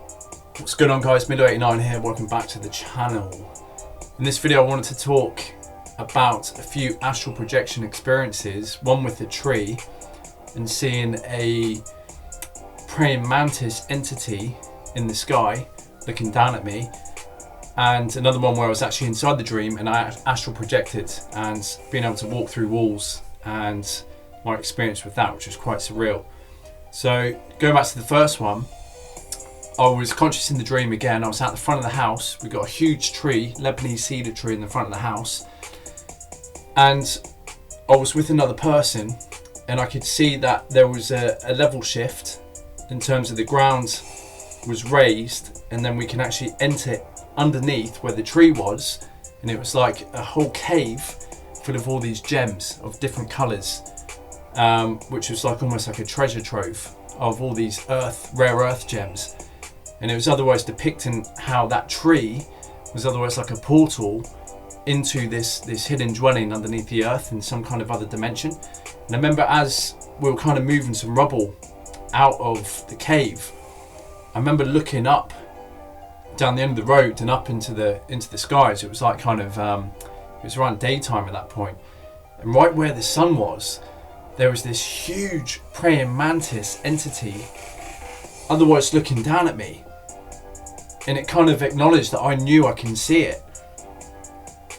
What's going on, guys? Middle89 here, welcome back to the channel. In this video I wanted to talk about a few astral projection experiences, one with a tree and seeing a praying mantis entity in the sky looking down at me, and another one where I was actually inside the dream and I astral projected and being able to walk through walls, and my experience with that, which was quite surreal. So going back to the first one, I was conscious in the dream again. I was at the front of the house. We got a huge tree, Lebanese cedar tree in the front of the house. And I was with another person and I could see that there was a level shift in terms of the ground was raised, and then we can actually enter underneath where the tree was, and it was like a whole cave full of all these gems of different colours, which was like almost like a treasure trove of all these rare earth gems. And it was otherwise depicting how that tree was otherwise like a portal into this hidden dwelling underneath the earth in some kind of other dimension. And I remember as we were kind of moving some rubble out of the cave, I remember looking up down the end of the road and up into the skies. It was like kind of it was around daytime at that point, and right where the sun was, there was this huge praying mantis entity otherwise looking down at me. And it kind of acknowledged that I knew I can see it.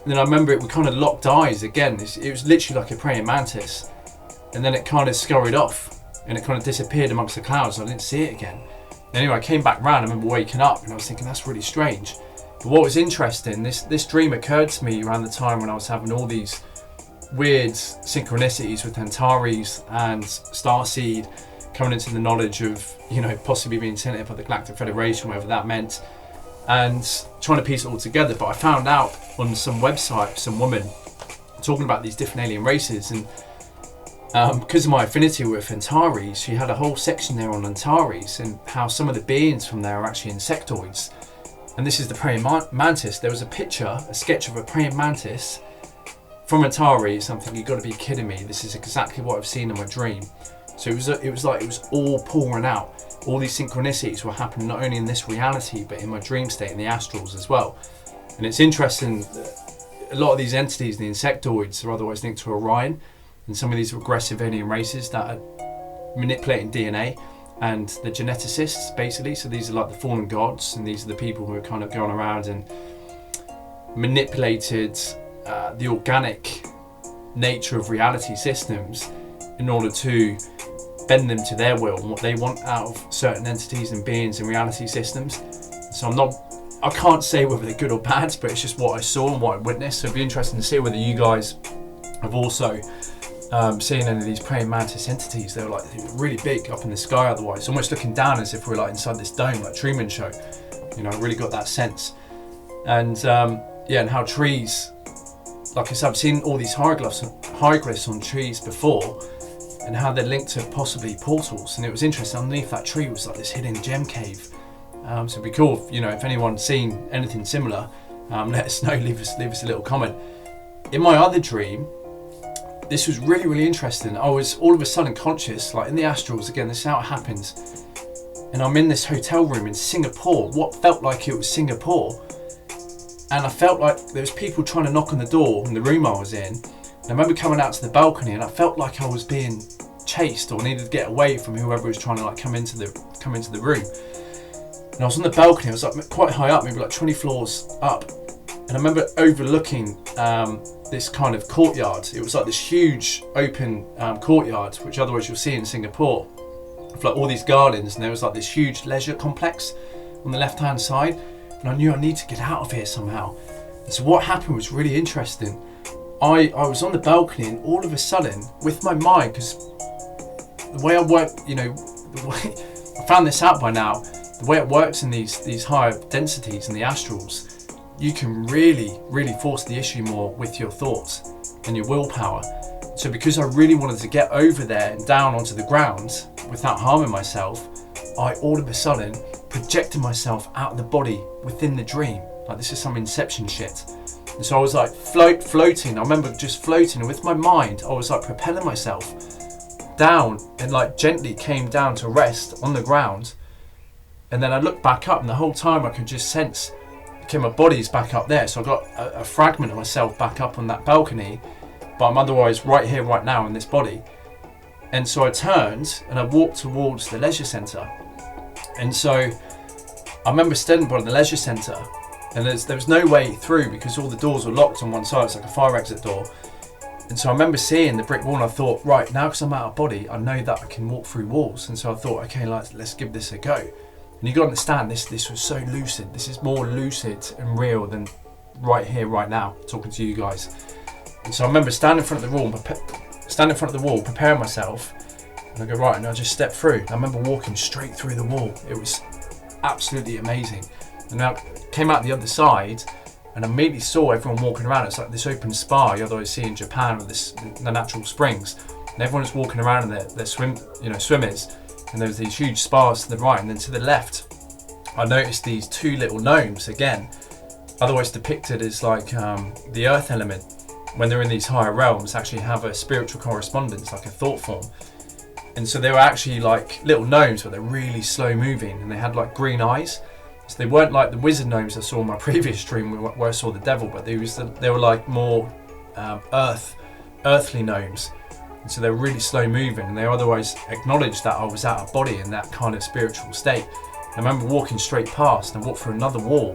And then I remember we kind of locked eyes again. It was literally like a praying mantis. And then it kind of scurried off and it kind of disappeared amongst the clouds. I didn't see it again. Anyway, I came back round. I remember waking up and I was thinking, that's really strange. But what was interesting, this dream occurred to me around the time when I was having all these weird synchronicities with Antares and Starseed, coming into the knowledge of, you know, possibly being sent here by the Galactic Federation, whatever that meant, and trying to piece it all together. But I found out on some website, some woman talking about these different alien races, and because of my affinity with Antares, she had a whole section there on Antares and how some of the beings from there are actually insectoids. And this is the praying mantis. There was a picture, a sketch of a praying mantis from Antares. I'm thinking, you've got to be kidding me. This is exactly what I've seen in my dream. So it was all pouring out. All these synchronicities were happening not only in this reality, but in my dream state, in the astrals as well. And it's interesting, a lot of these entities, the insectoids, are otherwise linked to Orion, and some of these regressive alien races that are manipulating DNA, and the geneticists, basically. So these are like the fallen gods, and these are the people who are kind of going around and manipulated the organic nature of reality systems in order to bend them to their will and what they want out of certain entities and beings and reality systems. So I can't say whether they're good or bad, but it's just what I saw and what I witnessed. So it'd be interesting to see whether you guys have also seen any of these praying mantis entities. They were really big up in the sky, otherwise almost looking down as if we're like inside this dome, like Truman Show. You know, I really got that sense. And and how trees, like I said, I've seen all these hieroglyphs on trees before, and how they're linked to possibly portals. And it was interesting, underneath that tree was like this hidden gem cave. So it'd be cool if, if anyone's seen anything similar, let us know, leave us a little comment. In my other dream, this was really, really interesting. I was all of a sudden conscious, like in the astrals, again, this is how it happens. And I'm in this hotel room in Singapore, what felt like it was Singapore. And I felt like there was people trying to knock on the door in the room I was in. I remember coming out to the balcony and I felt like I was being chased or needed to get away from whoever was trying to come into the room. And I was on the balcony, I was like quite high up, maybe like 20 floors up. And I remember overlooking this kind of courtyard. It was like this huge open courtyard, which otherwise you'll see in Singapore, with like all these gardens, and there was like this huge leisure complex on the left hand side. And I knew I need to get out of here somehow. And so what happened was really interesting. I was on the balcony, and all of a sudden, with my mind, because the way I work, I found this out by now, the way it works in these higher densities in the astrals, you can really, really force the issue more with your thoughts and your willpower. So because I really wanted to get over there and down onto the ground without harming myself, I all of a sudden projected myself out of the body within the dream. Like, this is some Inception shit. And so I was like floating. I remember just floating, and with my mind, I was like propelling myself down, and like gently came down to rest on the ground. And then I looked back up, and the whole time I could just sense, okay, my body's back up there. So I got a fragment of myself back up on that balcony, but I'm otherwise right here, right now in this body. And so I turned and I walked towards the leisure centre. And so I remember standing by the leisure centre, and there was no way through because all the doors were locked on one side. It's like a fire exit door. And so I remember seeing the brick wall, and I thought, right, now because I'm out of body, I know that I can walk through walls. And so I thought, okay, let's give this a go. And you got to understand, this was so lucid. This is more lucid and real than right here, right now, talking to you guys. And so I remember standing in front of the wall, preparing myself, and I go, right, and I just stepped through. And I remember walking straight through the wall. It was absolutely amazing. And I came out the other side, and I immediately saw everyone walking around. It's like this open spa you otherwise see in Japan with the natural springs, and everyone was walking around in their swimmers. And there was these huge spas to the right, and then to the left, I noticed these two little gnomes again, otherwise depicted as like the earth element. When they're in these higher realms, actually have a spiritual correspondence, like a thought form. And so they were actually like little gnomes, but they're really slow moving, and they had like green eyes. So they weren't like the wizard gnomes I saw in my previous dream where I saw the devil, but they were like more earthly gnomes. And so they were really slow moving, and they otherwise acknowledged that I was out of body in that kind of spiritual state. I remember walking straight past, and I walked through another wall,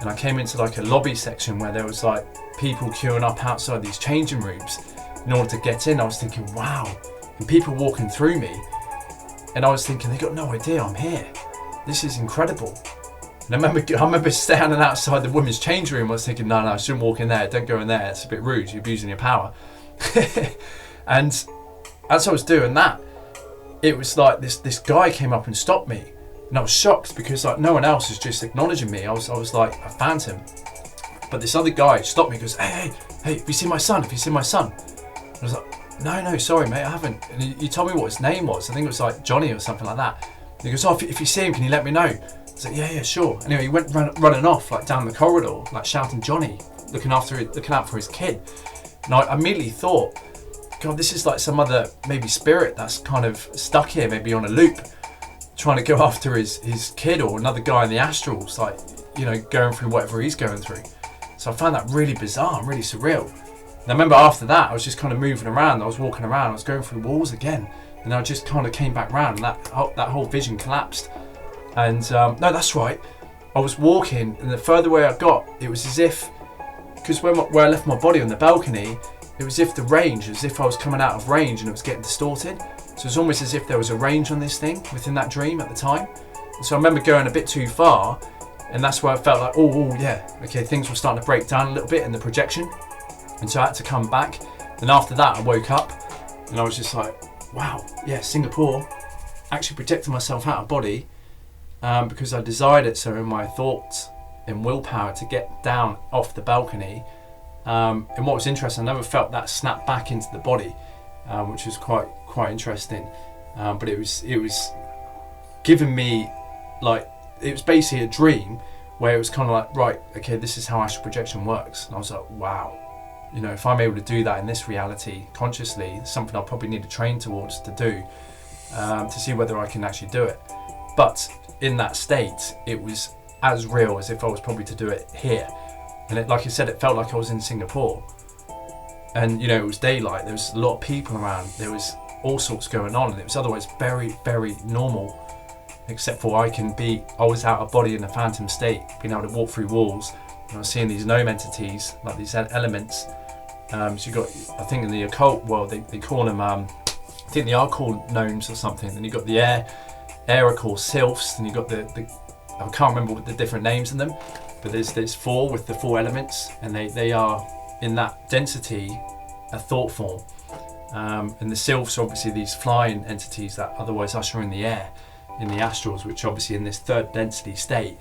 and I came into like a lobby section where there was like people queuing up outside these changing rooms in order to get in. I was thinking, wow, and people walking through me, and I was thinking, they got no idea I'm here. This is incredible. And I remember standing outside the women's change room. I was thinking, no, I shouldn't walk in there. Don't go in there. It's a bit rude. You're abusing your power. And as I was doing that, it was like this guy came up and stopped me. And I was shocked because like no one else is just acknowledging me. I was like a phantom. But this other guy stopped me and goes, hey, have you seen my son? Have you seen my son? And I was like, no, sorry, mate, I haven't. And he told me what his name was. I think it was like Johnny or something like that. And he goes, oh, if you see him, can you let me know? I was like, yeah, sure. Anyway, he went running off like down the corridor, like shouting Johnny, looking out for his kid. And I immediately thought, God, this is like some other maybe spirit that's kind of stuck here, maybe on a loop, trying to go after his kid, or another guy in the astrals, like, going through whatever he's going through. So I found that really bizarre and really surreal. And I remember after that, I was just kind of moving around. I was walking around. I was going through walls again, and I just kind of came back round, and that whole vision collapsed. And no, that's right. I was walking, and the further away I got, it was as if, because where I left my body on the balcony, it was as if I was coming out of range and it was getting distorted. So it was almost as if there was a range on this thing within that dream at the time. And so I remember going a bit too far, and that's where I felt like, oh yeah, okay, things were starting to break down a little bit in the projection. And so I had to come back. And after that, I woke up, and I was just like, wow, yeah, Singapore, actually projected myself out of body because I desired it so in my thoughts and willpower to get down off the balcony. And what was interesting, I never felt that snap back into the body, which was quite interesting. But it was giving me, like, it was basically a dream where it was kind of like, right, okay, this is how astral projection works. And I was like, wow, if I'm able to do that in this reality consciously, it's something I'll probably need to train towards to do, to see whether I can actually do it. But in that state, it was as real as if I was probably to do it here. And like I said, it felt like I was in Singapore. And it was daylight, there was a lot of people around, there was all sorts going on, and it was otherwise very, very normal, except for I was out of body in a phantom state, being able to walk through walls, and I was seeing these gnome entities, like these elements. So you got, I think in the occult world, they call them, I think they are called gnomes or something, and you got the air are called sylphs, and you got the I can't remember what the different names in them, but there's four with the four elements, and they are in that density a thought form. And the sylphs are obviously these flying entities that otherwise usher in the air in the astrals, which obviously in this third density state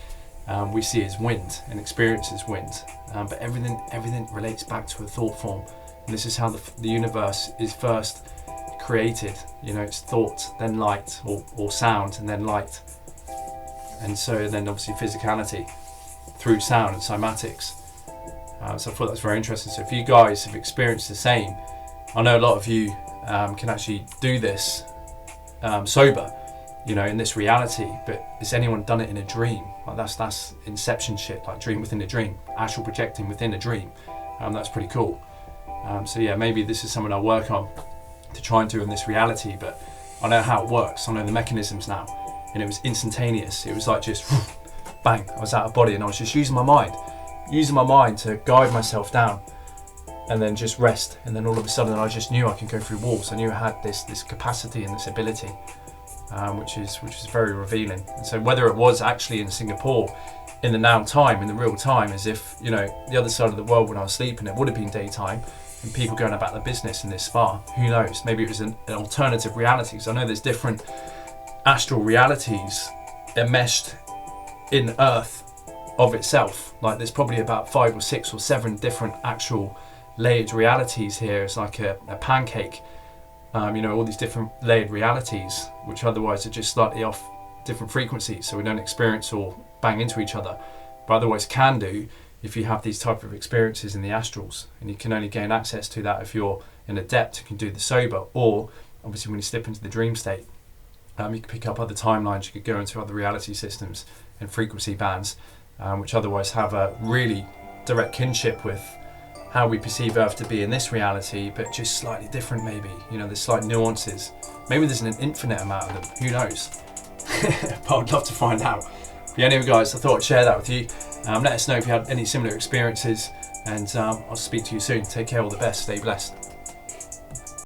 we see as wind and experience as wind. But everything relates back to a thought form, and this is how the universe is first created. It's thought, then light, or sound, and then light. And so then obviously physicality through sound and cymatics. So I thought that's very interesting. So if you guys have experienced the same, I know a lot of you can actually do this sober, you know, in this reality, but has anyone done it in a dream? Like that's inception shit, like dream within a dream, astral projecting within a dream. That's pretty cool. So yeah, maybe this is something I'll work on to try and do in this reality, but I know how it works. I know the mechanisms now, and it was instantaneous. It was like just bang, I was out of body, and I was just using my mind to guide myself down and then just rest. And then all of a sudden I just knew I could go through walls. I knew I had this capacity and this ability, which is very revealing. And so whether it was actually in Singapore in the now time, in the real time, as if, you know, the other side of the world when I was sleeping, it would have been daytime and people going about their business in this spa, who knows? Maybe it was an alternative reality, because I know there's different astral realities enmeshed in Earth of itself. Like there's probably about 5 or 6 or 7 different actual layered realities here. It's like a pancake, you know, all these different layered realities, which otherwise are just slightly off different frequencies, so we don't experience or bang into each other, but otherwise can do if you have these type of experiences in the astrals. And you can only gain access to that if you're an adept who can do the sober, or obviously when you slip into the dream state, you can pick up other timelines, you could go into other reality systems and frequency bands, which otherwise have a really direct kinship with how we perceive Earth to be in this reality, but just slightly different maybe. You know, there's slight nuances. Maybe there's an infinite amount of them, who knows? But I'd love to find out. But anyway guys, I thought I'd share that with you. Let us know if you had any similar experiences, and I'll speak to you soon. Take care, all the best, stay blessed.